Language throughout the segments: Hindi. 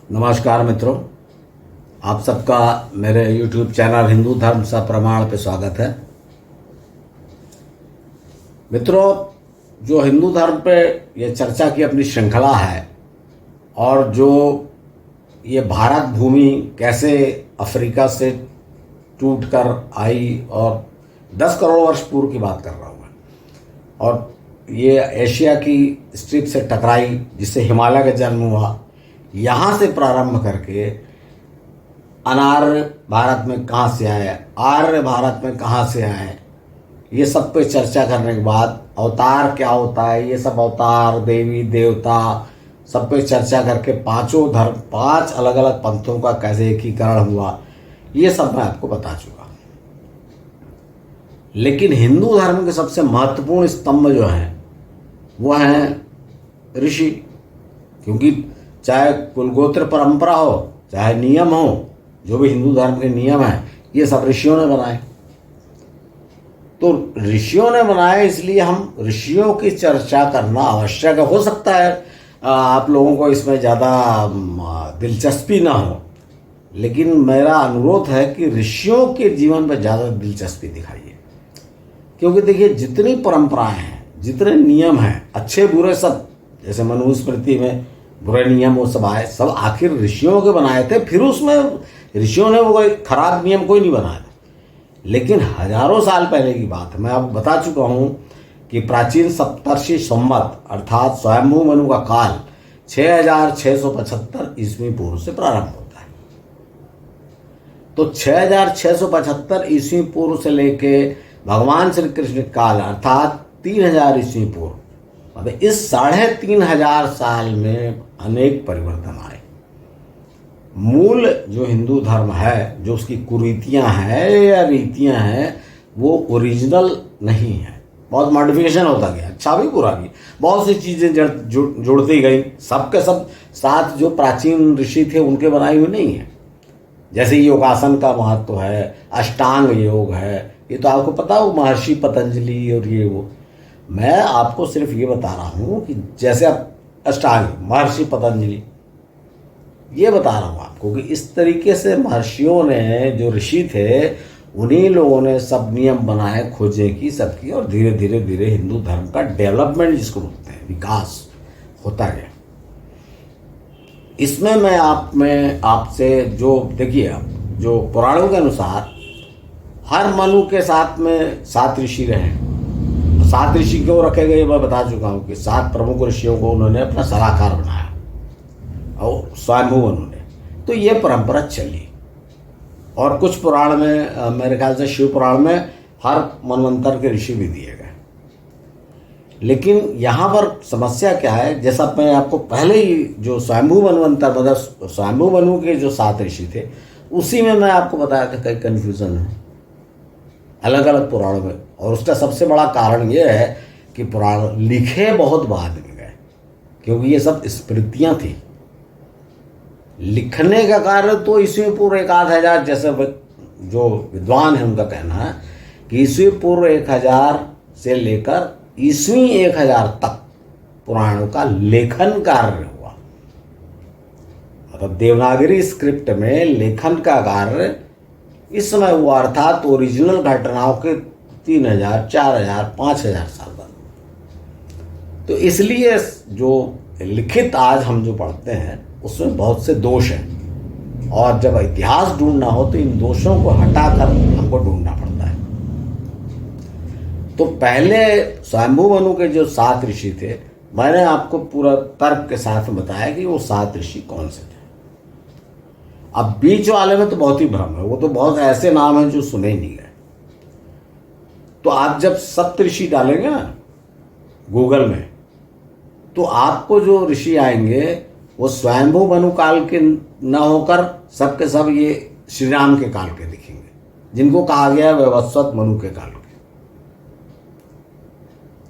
नमस्कार मित्रों, आप सबका मेरे YouTube चैनल हिंदू धर्म सा प्रमाण पे स्वागत है। मित्रों, जो हिंदू धर्म पे ये चर्चा की अपनी श्रृंखला है और जो ये भारत भूमि कैसे अफ्रीका से टूट कर आई और 10 करोड़ वर्ष पूर्व की बात कर रहा हूँ मैं, और ये एशिया की स्ट्रिप से टकराई जिससे हिमालय का जन्म हुआ, यहाँ से प्रारंभ करके अनार्य भारत में कहाँ से आए, आर्य भारत में कहाँ से आए, ये सब पे चर्चा करने के बाद अवतार क्या होता है, ये सब अवतार देवी देवता सब पे चर्चा करके पांचों धर्म, 5 अलग अलग पंथों का कैसे एकीकरण हुआ, ये सब मैं आपको बता चुका। लेकिन हिंदू धर्म के सबसे महत्वपूर्ण स्तंभ जो हैं वो हैं ऋषि, क्योंकि चाहे कुलगोत्र परंपरा हो, चाहे नियम हो, जो भी हिंदू धर्म के नियम हैं, ये सब ऋषियों ने बनाए। तो ऋषियों ने बनाए, इसलिए हम ऋषियों की चर्चा करना आवश्यक हो सकता है आप लोगों को इसमें ज़्यादा दिलचस्पी ना हो, लेकिन मेरा अनुरोध है कि ऋषियों के जीवन पर ज़्यादा दिलचस्पी दिखाइए। क्योंकि देखिए, जितनी परंपराएं हैं, जितने नियम हैं, अच्छे बुरे सब, जैसे मनुस्मृति में बुरे नियम वो सब आए, सब आखिर ऋषियों के बनाए थे। फिर उसमें ऋषियों ने वो कोई खराब नियम कोई नहीं बनाया था, लेकिन हजारों साल पहले की बात है। मैं आपको बता चुका हूँ कि प्राचीन सप्तर्षि संवत अर्थात स्वयंभू मनु का काल 6675 ईस्वी पूर्व से प्रारंभ होता है। तो 6675 ईस्वी पूर्व से लेके भगवान श्री कृष्ण काल अर्थात 3000 ईस्वी पूर्व, मतलब इस 3500 साल में अनेक परिवर्तन आए। मूल जो हिंदू धर्म है, जो उसकी कुरीतियां हैं या रीतियां हैं, वो ओरिजिनल नहीं है, बहुत मॉडिफिकेशन होता गया, अच्छा भी बुरा भी, बहुत सी चीज़ें जुड़ती गई। सब के सब साथ जो प्राचीन ऋषि थे उनके बनाई हुई नहीं है। जैसे योगासन का महत्व है, अष्टांग योग है, ये तो आपको पता हो, महर्षि पतंजलि और ये वो। मैं आपको सिर्फ ये बता रहा हूँ कि जैसे आप अष्टांग महर्षि पतंजलि, ये बता रहा हूँ आपको कि इस तरीके से महर्षियों ने, जो ऋषि थे, उन्हीं लोगों ने सब नियम बनाए, खोजे की सबकी, और धीरे धीरे धीरे हिंदू धर्म का डेवलपमेंट जिसको बोलते हैं, विकास होता गया। इसमें मैं आपसे जो देखिए, आप जो पुराणों के अनुसार हर मनु के साथ में 7 ऋषि रहे। 7 ऋषि क्यों रखे गए मैं बता चुका हूँ कि 7 प्रमुख ऋषियों को उन्होंने अपना सलाहकार बनाया और स्वयंभू मनु ने, तो ये परंपरा चली। और कुछ पुराण में, मेरे ख्याल से शिव पुराण में हर मनवंतर के ऋषि भी दिए गए। लेकिन यहाँ पर समस्या क्या है, जैसा मैं आपको पहले ही जो स्वयंभू मनवंतर, मतलब स्वयंभू मनु के जो 7 ऋषि थे, उसी में मैं आपको बताया था कई कन्फ्यूज़न है अलग अलग पुराणों में। और उसका सबसे बड़ा कारण ये है कि पुराण लिखे बहुत बाद में गए, क्योंकि ये सब स्मृतियाँ थी। लिखने का कार्य तो ईस्वी पूर्व 1000, जैसे जो विद्वान है उनका कहना है कि ईस्वी पूर्व 1000 से लेकर ईस्वी 1000 तक पुराणों का लेखन कार्य हुआ। मतलब देवनागरी स्क्रिप्ट में लेखन का कार्य इस समय हुआ, अर्थात ओरिजिनल घटनाओं के 3000, 4000, 5000 साल बाद। तो इसलिए जो लिखित आज हम जो पढ़ते हैं उसमें बहुत से दोष हैं, और जब इतिहास ढूंढना हो तो इन दोषों को हटाकर हमको ढूंढना पड़ता है। तो पहले स्वयंभू मनु के जो 7 ऋषि थे, मैंने आपको पूरा तर्क के साथ बताया कि वो 7 ऋषि कौन से थे। अब बीच वाले में तो बहुत ही भ्रम है, वो तो बहुत ऐसे नाम हैं जो सुने ही नहीं गए। तो आप जब सप्तऋषि डालेंगे ना गूगल में, तो आपको जो ऋषि आएंगे वो स्वयंभू मनु काल के न होकर सबके सब ये श्री राम के काल के दिखेंगे, जिनको कहा गया वैवस्वत मनु के काल के।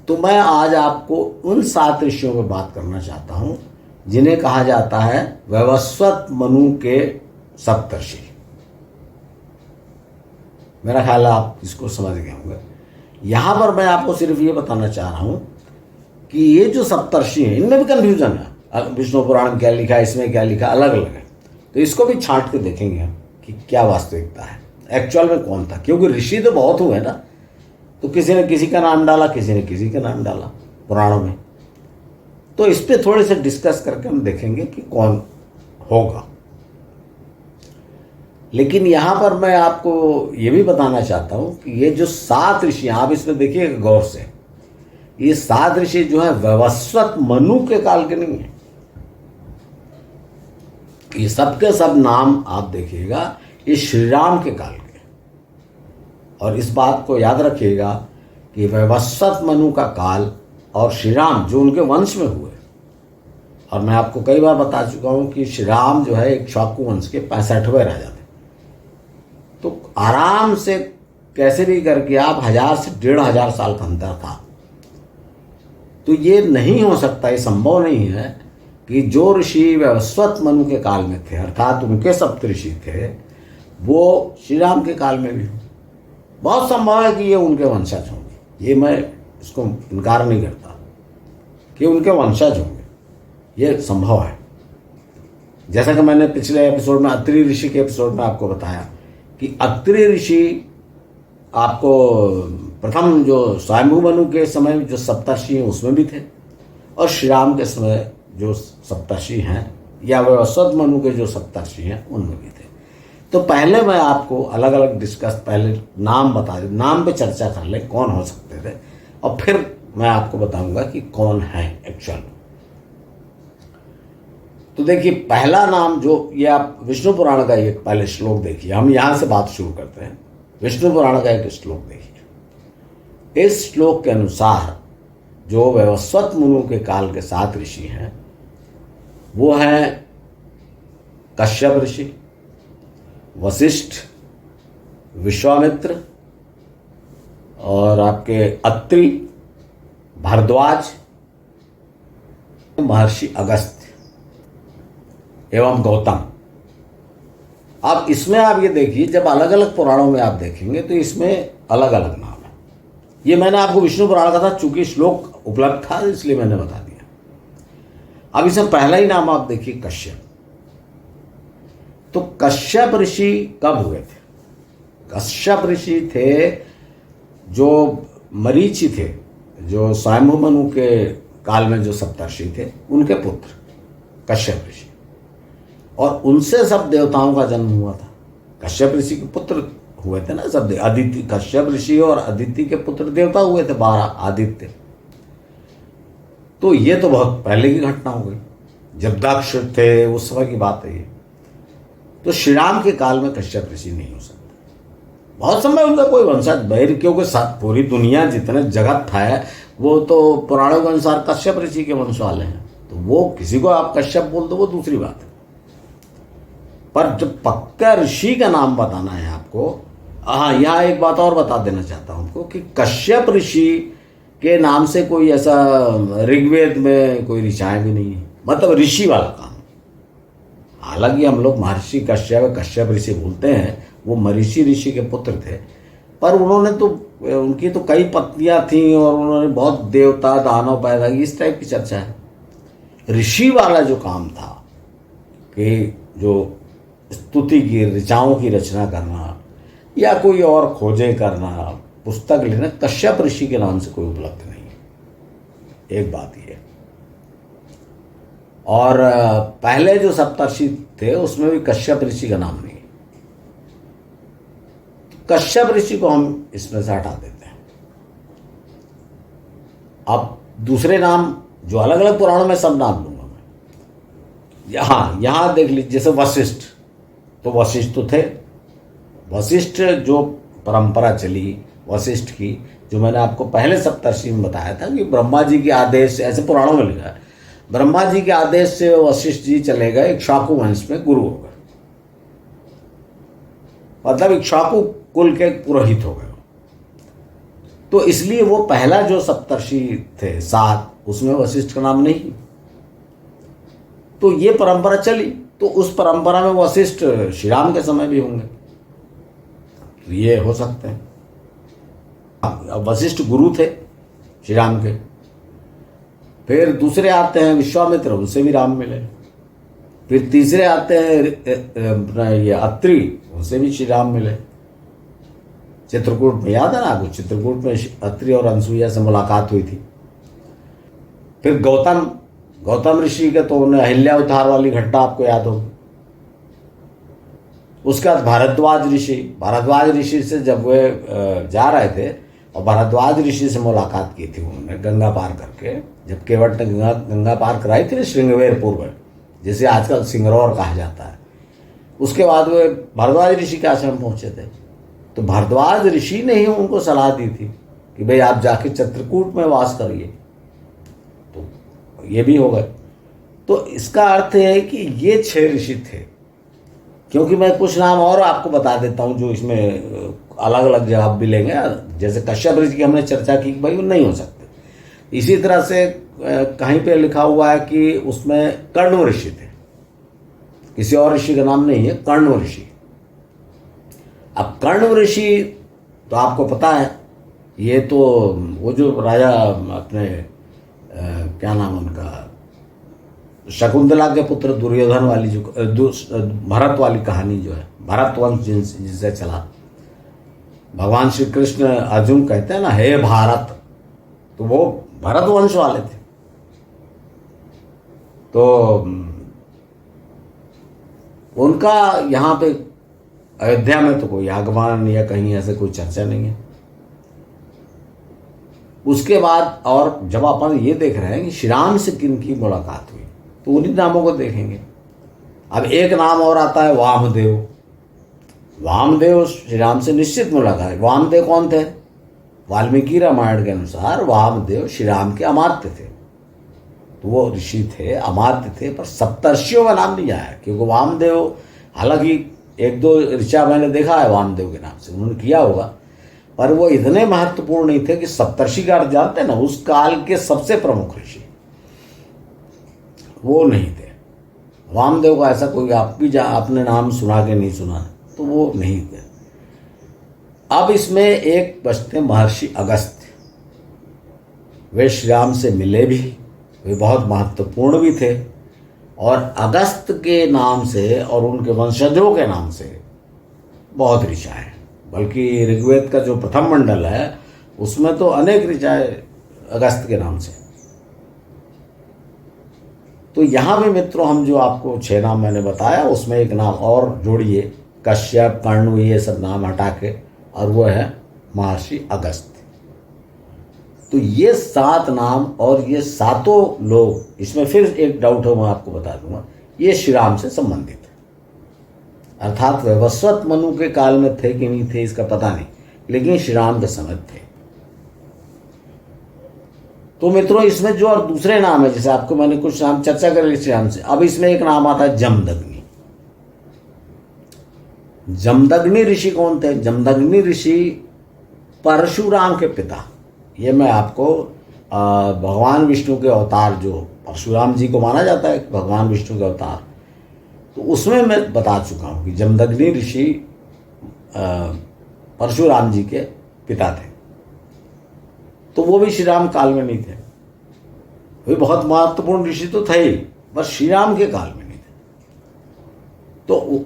तो मैं आज आपको उन 7 ऋषियों पर बात करना चाहता हूं जिन्हें कहा जाता है वैवस्वत मनु के सप्तर्षि। मेरा ख्याल है आप इसको समझ गए होंगे। यहां पर मैं आपको सिर्फ ये बताना चाह रहा हूं कि ये जो सप्तर्षि हैं, इनमें भी कंफ्यूजन है। विष्णु पुराण में क्या लिखा है, इसमें क्या लिखा, अलग अलग है। तो इसको भी छांट के देखेंगे हम कि क्या वास्तविकता है, एक्चुअल में कौन था। क्योंकि ऋषि तो बहुत हुए ना, तो किसी ने किसी का नाम डाला, किसी ने किसी का नाम डाला पुराणों में। तो इस पे थोड़े से डिस्कस करके हम देखेंगे कि कौन होगा। लेकिन यहाँ पर मैं आपको ये भी बताना चाहता हूँ कि ये जो 7 ऋषि, आप इसमें देखिएगा गौर से, ये 7 ऋषि जो है वैवस्वत मनु के काल के नहीं है। ये सबके सब नाम आप देखिएगा ये श्री राम के काल के। और इस बात को याद रखिएगा कि वैवस्वत मनु का काल और श्री राम जो उनके वंश में हुए, और मैं आपको कई बार बता चुका हूं कि श्री राम जो है इक्ष्वाकु वंश के 65वें राजा थे। तो आराम से कैसे भी करके आप 1000 से 1500 साल का अंतर था। तो ये नहीं हो सकता, ये संभव नहीं है कि जो ऋषि वैवस्वत मनु के काल में थे, अर्थात उनके सप्तऋषि थे, वो श्री राम के काल में भी हो। बहुत संभव है कि ये उनके वंशज होंगे, ये मैं इसको इनकार नहीं करता कि उनके वंशज होंगे, ये संभव है। जैसा कि मैंने पिछले एपिसोड में अत्रि ऋषि के एपिसोड में आपको बताया कि अत्रि ऋषि आपको प्रथम जो स्वयंभू मनु के समय जो सप्तर्षि हैं उसमें भी थे, और श्री राम के समय जो सप्तर्षि हैं या वैवस्वत मनु के जो सप्तर्षि हैं उनमें भी थे। तो पहले मैं आपको अलग अलग डिस्कस, पहले नाम बता दें, नाम पे चर्चा कर ले कौन हो सकते थे, और फिर मैं आपको बताऊंगा कि कौन है एक्चुअल। तो देखिए पहला नाम जो, ये आप विष्णु पुराण का एक पहले श्लोक देखिए, हम यहां से बात शुरू करते हैं। विष्णु पुराण का एक श्लोक देखिए। इस श्लोक के अनुसार जो वैवस्वत मनु के काल के 7 ऋषि हैं वो हैं कश्यप ऋषि, वशिष्ठ, विश्वामित्र और आपके अत्रि, भारद्वाज, महर्षि अगस्त्य एवं गौतम। अब इसमें आप ये देखिए, जब अलग अलग पुराणों में आप देखेंगे तो इसमें अलग अलग नाम है। ये मैंने आपको विष्णु पुराण का था, चूंकि श्लोक उपलब्ध था इसलिए मैंने बता दिया। अब इसमें पहला ही नाम आप देखिए कश्यप। तो कश्यप ऋषि कब हुए थे? कश्यप ऋषि थे जो मरीचि थे, जो स्वयंभू मनु के काल में जो सप्तर्षि थे उनके पुत्र कश्यप ऋषि, और उनसे सब देवताओं का जन्म हुआ था। कश्यप ऋषि के पुत्र हुए थे ना सब, अदिति, कश्यप ऋषि और अदिति के पुत्र देवता हुए थे 12 आदित्य। तो ये तो बहुत पहले की घटना हो गई, जब दक्ष थे उस समय की बात है ये। तो श्री राम के काल में कश्यप ऋषि नहीं हो सकता। बहुत समय उनका कोई वंशज बहिर, क्योंकि पूरी दुनिया जितने जगत है वो तो पुराणों के अनुसार कश्यप ऋषि के वंश वाले हैं। तो वो किसी को आप कश्यप बोल दो वो दूसरी बात है, पर जब पक्का ऋषि का नाम बताना है आपको। हाँ, यहाँ एक बात और बता देना चाहता हूँ आपको कि कश्यप ऋषि के नाम से कोई ऐसा ऋग्वेद में कोई ऋचाएं भी नहीं है, मतलब ऋषि वाला काम। हालांकि हम लोग महर्षि कश्यप, कश्यप ऋषि बोलते हैं, वो महर्षि ऋषि के पुत्र थे, पर उन्होंने तो, उनकी तो कई पत्नियां थीं और उन्होंने बहुत देवता दानव पैदा की, इस टाइप की चर्चा है। ऋषि वाला जो काम था कि जो स्तुति की, ऋचाओं की रचना करना या कोई और खोजें करना, पुस्तक लेना, कश्यप ऋषि के नाम से कोई उपलब्ध नहीं है। एक बात ये। और पहले जो सप्तर्षि थे उसमें भी कश्यप ऋषि का नाम नहीं है। कश्यप ऋषि को हम इसमें से हटा देते हैं। अब दूसरे नाम जो अलग अलग पुराणों में सब नाम लूंगा मैं। यहां देख लीजिए, जैसे वशिष्ठ, तो वशिष्ठ तो थे। वशिष्ठ जो परंपरा चली वशिष्ठ की, जो मैंने आपको पहले सप्तर्षि में बताया था कि ब्रह्मा जी के आदेश से, ऐसे पुराणों में लिखा है, ब्रह्मा जी के आदेश से वशिष्ठ जी चले गए इक्ष्वाकु वंश में गुरु हो गए, मतलब इक्ष्वाकु कुल के पुरोहित हो गए। तो इसलिए वो पहला जो सप्तर्षि थे 7, उसमें वशिष्ठ का नाम नहीं। तो ये परंपरा चली, तो उस परंपरा में वशिष्ठ श्री राम के समय भी होंगे, तो ये हो सकते हैं। वशिष्ठ गुरु थे श्री राम के। फिर दूसरे आते हैं विश्वामित्र, उनसे भी राम मिले। फिर तीसरे आते हैं अपना ये अत्रि, उनसे भी श्री राम मिले चित्रकूट में, याद है ना आपको, चित्रकूट में अत्रि और अनसुईया से मुलाकात हुई थी। फिर गौतम ऋषि के तो उन्हें अहिल्या उद्धार वाली घटना आपको याद होगी। उसके बाद भारद्वाज ऋषि से जब वे जा रहे थे और भारद्वाज ऋषि से मुलाकात की थी उन्होंने गंगा पार करके, जब केवट ने गंगा पार कराई थी ना श्रृंगवेरपुर में, जिसे आजकल सिंगरौर कहा जाता है। उसके बाद वे भारद्वाज ऋषि के आश्रम पहुंचे थे, तो भारद्वाज ऋषि ने ही उनको सलाह दी थी कि भाई आप जाके चित्रकूट में वास करिए, तो ये भी हो गए। तो इसका अर्थ है कि ये 6 ऋषि थे। क्योंकि मैं कुछ नाम और आपको बता देता हूँ जो इसमें अलग अलग जवाब भी लेंगे, जैसे कश्यप ऋषि की हमने चर्चा की कि भाई वो नहीं हो सकते। इसी तरह से कहीं पे लिखा हुआ है कि उसमें कण्व ऋषि थे, किसी और ऋषि का नाम नहीं है, कण्व ऋषि। अब कण्व ऋषि तो आपको पता है, ये तो वो जो राजा अपने क्या नाम उनका, शकुंतला के पुत्र दुर्योधन वाली जो भरत वाली कहानी जो है, भरत वंश जिससे चला, भगवान श्री कृष्ण अर्जुन कहते हैं ना हे भारत, तो वो भरत वंश वाले थे। तो उनका यहाँ पे अयोध्या में तो कोई आगमन या कहीं ऐसे कोई चर्चा नहीं है। उसके बाद और जब अपन ये देख रहे हैं कि श्री राम से किन की मुलाकात हुई, तो उन्हीं नामों को देखेंगे। अब एक नाम और आता है वामदेव। वामदेव श्री राम से निश्चित मुलाकात है। वामदेव कौन थे? वाल्मीकि रामायण के अनुसार वामदेव श्री राम के अमात्य थे, तो वो ऋषि थे, अमात्य थे, पर सप्तर्षियों का नाम नहीं आया। क्योंकि वामदेव, हालांकि 1-2 ऋचा मैंने देखा है वामदेव के नाम से, उन्होंने किया होगा, पर वो इतने महत्वपूर्ण नहीं थे कि सप्तर्षि का अर्थ जानते हैं ना, उस काल के सबसे प्रमुख ऋषि वो नहीं थे। वामदेव का ऐसा कोई आप भी आपने नाम सुना के नहीं सुना, तो वो नहीं थे। अब इसमें एक बचते महर्षि अगस्त्य। वे श्री राम से मिले भी, वे बहुत महत्वपूर्ण भी थे, और अगस्त के नाम से और उनके वंशजों के नाम से बहुत ऋचाएं, बल्कि ऋग्वेद का जो प्रथम मंडल है उसमें तो अनेक ऋचाएं अगस्त के नाम से। तो यहाँ भी मित्रों हम जो आपको 6 नाम मैंने बताया उसमें एक नाम और जोड़िए, कश्यप, कण्व, ये सब नाम हटा के, और वो है महर्षि अगस्त्य। तो ये 7 नाम और ये 7 लोग, इसमें फिर एक डाउट है मैं आपको बता दूंगा, ये श्री राम से संबंधित है। अर्थात वैवस्वत मनु के काल में थे कि नहीं थे इसका पता नहीं, लेकिन श्री राम के समय थे। तो मित्रों इसमें जो और दूसरे नाम है, जैसे आपको मैंने कुछ नाम चर्चा कर ली श्री राम से, अब इसमें एक नाम आता है जमदग्नि। जमदग्नि ऋषि कौन थे? जमदग्नि ऋषि परशुराम के पिता। ये मैं आपको भगवान विष्णु के अवतार, जो परशुराम जी को माना जाता है भगवान विष्णु के अवतार, तो उसमें मैं बता चुका हूँ कि जमदग्नि ऋषि परशुराम जी के पिता थे। तो वो भी श्री राम काल में नहीं थे, वे बहुत महत्वपूर्ण ऋषि तो थे ही, पर श्री राम के काल में नहीं थे। तो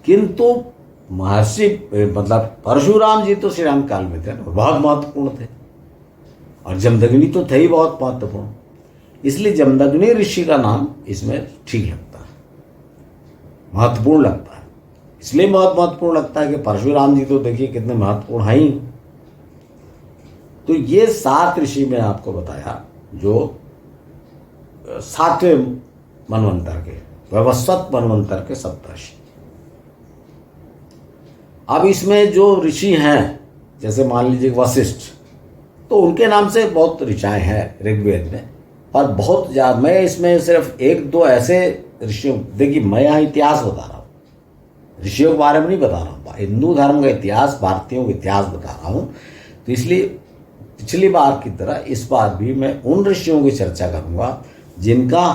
किंतु महर्षि मतलब परशुराम जी तो श्री राम काल में थे, बहुत महत्वपूर्ण थे, और जमदग्नि तो थे ही बहुत महत्वपूर्ण, इसलिए जमदग्नि ऋषि का नाम इसमें ठीक लगता है, महत्वपूर्ण लगता है। इसलिए बहुत महत्वपूर्ण लगता है कि परशुराम जी तो देखिए कितने महत्वपूर्ण हैं ही। तो ये 7 ऋषि मैं आपको बताया जो 7वें मनवंतर के, वैवस्वत मनवंतर के सप्तर्षि। अब इसमें जो ऋषि हैं, जैसे मान लीजिए वशिष्ठ, तो उनके नाम से बहुत ऋचाएं हैं ऋग्वेद में, और बहुत ज़्यादा। मैं इसमें सिर्फ 1-2 ऐसे ऋषियों, देखिए मैं यहाँ इतिहास बता रहा हूँ, ऋषियों के बारे में नहीं बता रहा हूँ, हिंदू धर्म का इतिहास, भारतीयों का इतिहास बता रहा हूँ। तो इसलिए पिछली बार की तरह इस बार भी मैं उन ऋषियों की चर्चा करूँगा जिनका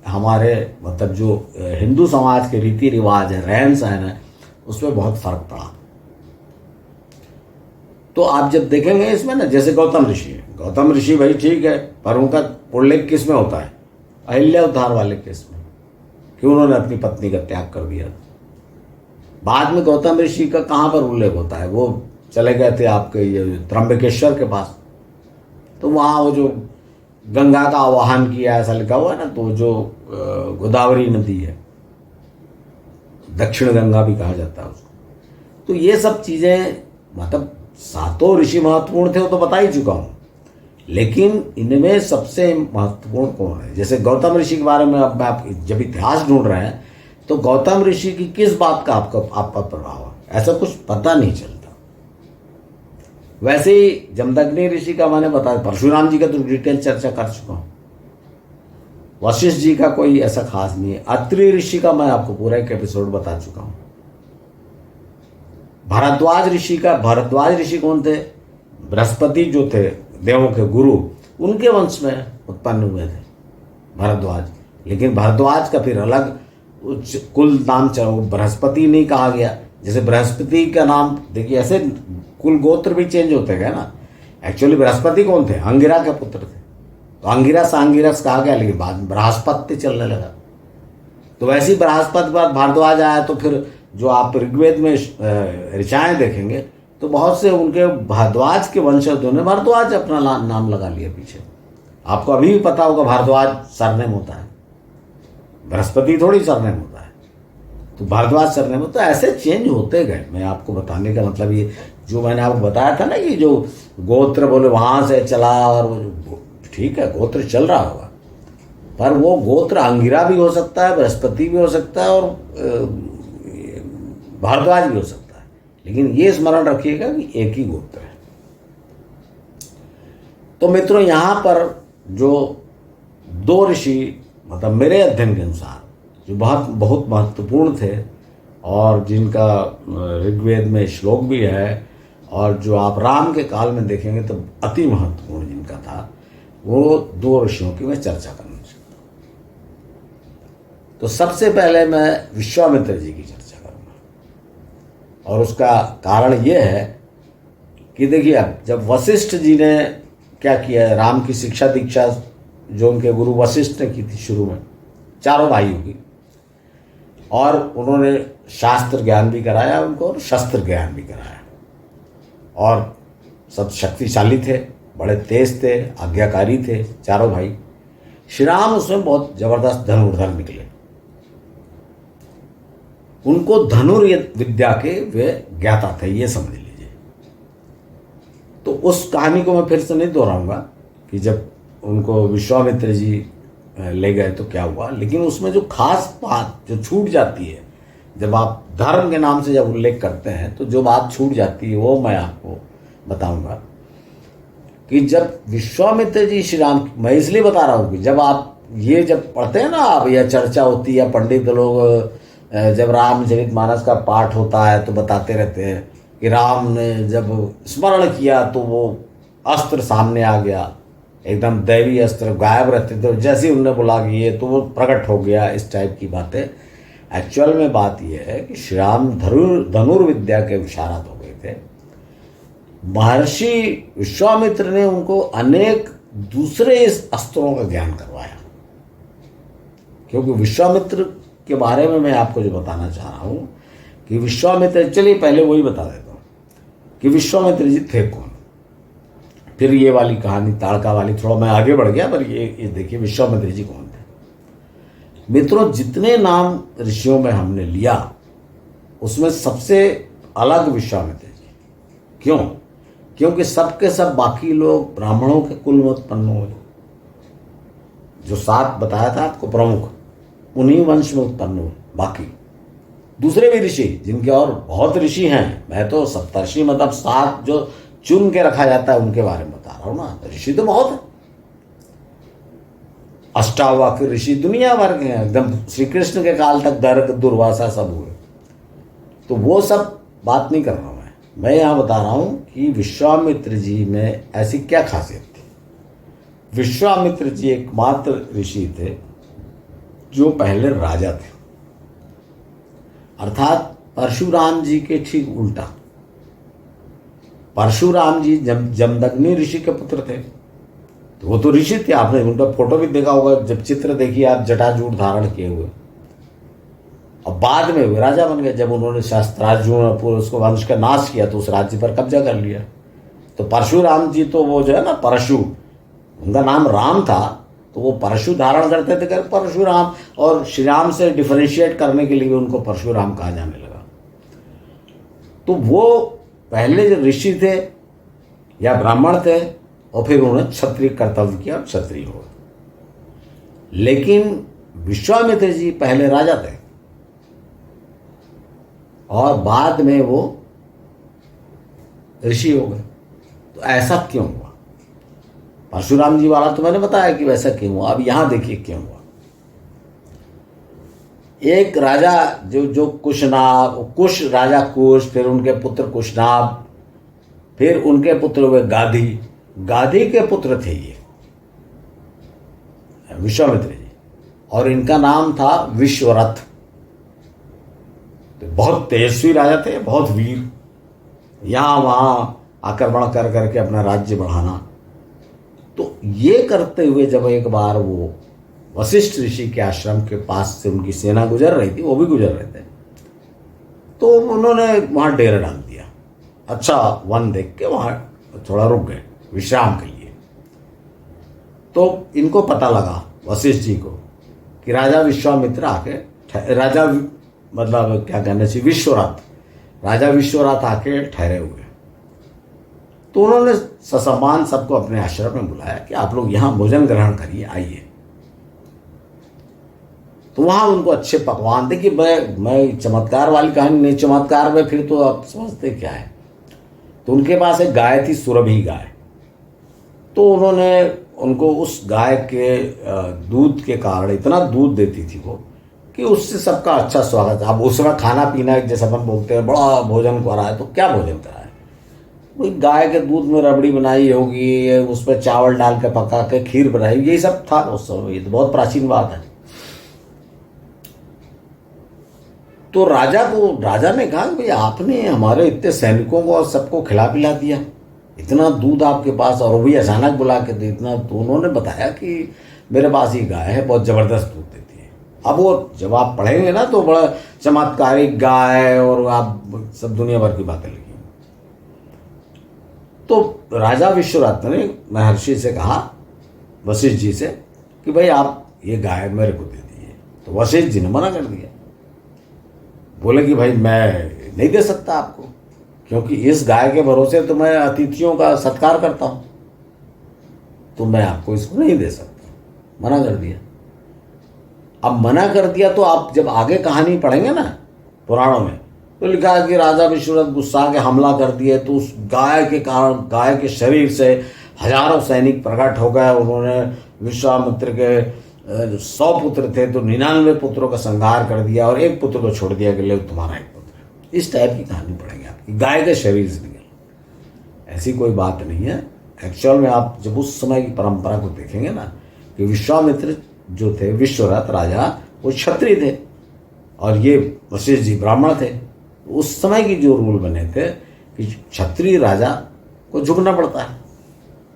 हमारे मतलब जो हिंदू समाज के रीति रिवाज है, रहन सहन है, उसमें बहुत फर्क पड़ा। तो आप जब देखेंगे इसमें ना, जैसे गौतम ऋषि है, गौतम ऋषि भाई ठीक है, पर उनका उल्लेख किस में होता है? अहिल्या उद्धार वाले केस में। कि उन्होंने अपनी पत्नी का त्याग कर दिया। बाद में गौतम ऋषि का कहाँ पर उल्लेख होता है? वो चले गए थे आपके ये त्र्यंबकेश्वर के पास, तो वहाँ वो जो गंगा का आवाहन किया ऐसा लिखा हुआ है ना, तो जो गोदावरी नदी है, दक्षिण गंगा भी कहा जाता है उसको। तो ये सब चीज़ें, मतलब सातों ऋषि महत्वपूर्ण थे वो तो बता ही चुका हूँ, लेकिन इनमें सबसे महत्वपूर्ण कौन है? जैसे गौतम ऋषि के बारे में अब आप जब इतिहास ढूंढ रहे हैं तो गौतम ऋषि की किस बात का आप पर प्रभाव है, ऐसा कुछ पता नहीं चलता। वैसे ही जमदग्नि ऋषि का मैंने बताया, परशुराम जी का तो डिटेल चर्चा कर चुका हूँ, वशिष्ठ जी का कोई ऐसा खास नहीं है, अत्रि ऋषि का मैं आपको पूरा एक एपिसोड बता चुका हूँ। भारद्वाज ऋषि कौन थे? बृहस्पति जो थे देवों के गुरु, उनके वंश में उत्पन्न हुए थे भारद्वाज। लेकिन भारद्वाज का फिर अलग कुल नाम बृहस्पति नहीं कहा गया। जैसे बृहस्पति का नाम देखिए, ऐसे कुल गोत्र भी चेंज होते गए ना। एक्चुअली बृहस्पति कौन थे? अंगिरा के पुत्र थे, तो अंगिरस कहा गया, लेकिन बाद में बृहस्पति चलने लगा। तो वैसे ही बृहस्पति के बाद भारद्वाज आया, तो फिर जो आप ऋग्वेद में ऋचाएँ देखेंगे तो बहुत से उनके भारद्वाज के वंशजों ने भारद्वाज अपना नाम लगा लिया पीछे। आपको अभी भी पता होगा भारद्वाज सरनेम होता है, बृहस्पति थोड़ी सरनेम होता है, तो भारद्वाज सरनेम। तो ऐसे चेंज होते गए। मैं आपको बताने का मतलब ये जो मैंने आपको बताया था ना कि जो गोत्र बोले वहाँ से चला, और ठीक है गोत्र चल रहा होगा, पर वो गोत्र अंगिरा भी हो सकता है, बृहस्पति भी हो सकता है, और भारद्वाज भी हो सकता है, लेकिन ये स्मरण रखिएगा कि एक ही गोत्र है। तो मित्रों, यहाँ पर जो दो ऋषि, मतलब मेरे अध्ययन के अनुसार जो बहुत महत्वपूर्ण थे, और जिनका ऋग्वेद में श्लोक भी है, और जो आप राम के काल में देखेंगे तो अति महत्वपूर्ण जिनका था, वो दो ऋषियों की मैं चर्चा करना चाहता हूँ। तो सबसे पहले मैं विश्वामित्र जी की चर्चा करूँगा, और उसका कारण ये है कि देखिए, अब जब वशिष्ठ जी ने क्या किया, राम की शिक्षा दीक्षा जो उनके गुरु वशिष्ठ ने की थी शुरू में, चारों भाइयों की, और उन्होंने शास्त्र ज्ञान भी कराया उनको, और शस्त्र ज्ञान भी कराया, और सब शक्तिशाली थे, बड़े तेज थे, आज्ञाकारी थे चारों भाई। श्री राम उसमें बहुत जबरदस्त धनुर्धर निकले, उनको धनुर्विद्या के वे ज्ञाता थे, ये समझ लीजिए। तो उस कहानी को मैं फिर से नहीं दोहराऊंगा कि जब उनको विश्वामित्र जी ले गए तो क्या हुआ, लेकिन उसमें जो खास बात जो छूट जाती है, जब आप धर्म के नाम से जब उल्लेख करते हैं तो जो बात छूट जाती है वो मैं आपको बताऊंगा कि जब विश्वामित्र जी श्री राम, मैं इसलिए बता रहा हूँ कि जब आप ये जब पढ़ते हैं ना, आप यह चर्चा होती है, पंडित लोग जब रामचरितमानस का पाठ होता है तो बताते रहते हैं कि राम ने जब स्मरण किया तो वो अस्त्र सामने आ गया, एकदम दैवी अस्त्र गायब रहते थे, जैसे ही उन्होंने बोला कि ये तो वो प्रकट हो गया, इस टाइप की बातें। एक्चुअल में बात यह है कि श्री राम धनुर्विद्या के विशारद हो गए थे। महर्षि विश्वामित्र ने उनको अनेक दूसरे इस अस्त्रों का ज्ञान करवाया, क्योंकि विश्वामित्र के बारे में मैं आपको जो बताना चाह रहा हूँ कि विश्वामित्र, चलिए पहले वही बता देता हूँ कि विश्वामित्र जी थे कौन। फिर ये वाली कहानी ताड़का वाली थोड़ा मैं आगे बढ़ गया, पर ये देखिए विश्वामित्र जी कौन थे। मित्रों, जितने नाम ऋषियों में हमने लिया उसमें सबसे अलग विश्वामित्र जी। क्यों? क्योंकि सबके सब बाकी लोग ब्राह्मणों के कुल में उत्पन्न हुए, जो 7 बताया था आपको प्रमुख, उन्हीं वंश में उत्पन्न हुए। बाकी दूसरे भी ऋषि, जिनके और बहुत ऋषि हैं, मैं तो सप्तर्षि मतलब 7 जो चुन के रखा जाता है उनके बारे में बता रहा हूं ना। ऋषि तो बहुत है, अष्टावक्र ऋषि दुनिया भर के हैं, एकदम श्री कृष्ण के काल तक दर्ग दुर्वासा सब हुए। तो वो सब बात नहीं कर रहा हूं मैं यहाँ बता रहा हूं कि विश्वामित्र जी में ऐसी क्या खासियत थी। विश्वामित्र जी एकमात्र ऋषि थे जो पहले राजा थे, अर्थात परशुराम जी के ठीक उल्टा। परशुराम जी जमदग्नि ऋषि के पुत्र थे, तो वो तो ऋषि थे, आपने उनका फोटो भी देखा होगा, जब चित्र देखिए आप, जटाजूट धारण किए हुए, और बाद में वे राजा बन गए। जब उन्होंने शास्त्रार्जुन और पूरे उसको वंश का नाश किया तो उस राज्य पर कब्जा कर लिया। तो परशुराम जी तो वो जो है ना परशु, उनका नाम राम था तो वो परशु धारण करते थे कर परशुराम, और श्री राम से डिफरेंशिएट करने के लिए उनको परशुराम कहा जाने लगा। तो वो पहले जो ऋषि थे या ब्राह्मण थे और फिर उन्होंने क्षत्रिय कर्तव्य किया और क्षत्रिय हो गए। लेकिन विश्वामित्र जी पहले राजा थे और बाद में वो ऋषि हो गए। तो ऐसा क्यों हुआ? परशुराम जी वाला तो मैंने बताया कि वैसा क्यों हुआ। अब यहां देखिए क्यों हुआ। एक राजा जो कुश राजा कुश, फिर उनके पुत्र कुशनाभ, फिर उनके पुत्र हुए गाधी के पुत्र थे ये विश्वामित्र जी, और इनका नाम था विश्वरथ। तो बहुत तेजस्वी राजा थे, बहुत वीर, यहाँ वहाँ आक्रमण कर करके अपना राज्य बढ़ाना। तो ये करते हुए जब एक बार वो वशिष्ठ ऋषि के आश्रम के पास से उनकी सेना गुजर रही थी, वो भी गुजर रहे थे, तो उन्होंने वहाँ डेरा डाल दिया। अच्छा वन देख के वहाँ थोड़ा रुक गए विश्राम के लिए। तो इनको पता लगा वशिष्ठ जी को कि राजा विश्वामित्र आके राजा मतलब क्या कहने से राजा विश्वरथ आके ठहरे हुए। तो उन्होंने ससम्मान सबको अपने आश्रम में बुलाया कि आप लोग यहाँ भोजन ग्रहण करिए, आइए। तो वहाँ उनको अच्छे पकवान, देखिए मैं चमत्कार वाली कहानी नहीं, चमत्कार में फिर तो आप समझते क्या है। तो उनके पास एक गाय थी, सुरभि गाय। तो उन्होंने उनको उस गाय के दूध के कारण, इतना दूध देती थी वो कि उससे सबका अच्छा स्वागत। अब उस समय खाना पीना जैसे अपन बोलते हैं बड़ा भोजन करा है, तो क्या भोजन करा है? वही गाय के दूध में रबड़ी बनाई होगी, उस पर चावल डाल के पका के खीर बनाई, यही सब था उस समय। ये तो बहुत प्राचीन बात है। तो राजा ने कहा भाई आपने हमारे इतने सैनिकों को और सबको खिला पिला दिया, इतना दूध आपके पास, और वो भी अचानक बुला के दे इतना। तो उन्होंने बताया कि मेरे पास ये गाय है, बहुत जबरदस्त दूध देती है। अब वो जब आप पढ़ेंगे ना तो बड़ा चमत्कारिक गाय, और आप सब दुनिया भर की बातें लिखी। तो राजा विश्वरथ ने महर्षि से कहा, वशिष्ठ जी से, कि भाई आप ये गाय मेरे को दे दीजिए। तो वशिष्ठ जी ने मना कर दिया, बोले कि भाई मैं नहीं दे सकता आपको, क्योंकि इस गाय के भरोसे तो मैं अतिथियों का सत्कार करता हूं, तो मैं आपको इसको नहीं दे सकता। मना कर दिया। अब मना कर दिया तो आप जब आगे कहानी पढ़ेंगे ना पुराणों में, तो लिखा है कि राजा विश्वरथ गुस्सा के हमला कर दिए। तो उस गाय के कारण, गाय के शरीर से हजारों सैनिक प्रकट हो गए। उन्होंने विश्वामित्र के 100 पुत्र थे तो 99 पुत्रों का संहार कर दिया, और एक पुत्र को छोड़ दिया कि ले तुम्हारा एक पुत्र। इस टाइप की कहानी पढ़ेंगे आपकी, गाय के शरीर से निकल। ऐसी कोई बात नहीं है। एक्चुअल में आप जब उस समय की परंपरा को देखेंगे ना, कि विश्वामित्र जो थे विश्वरथ राजा, वो क्षत्रिय थे और ये वशिष्ठ जी ब्राह्मण थे। उस समय की जो रूल बने थे कि क्षत्रिय राजा को झुकना पड़ता है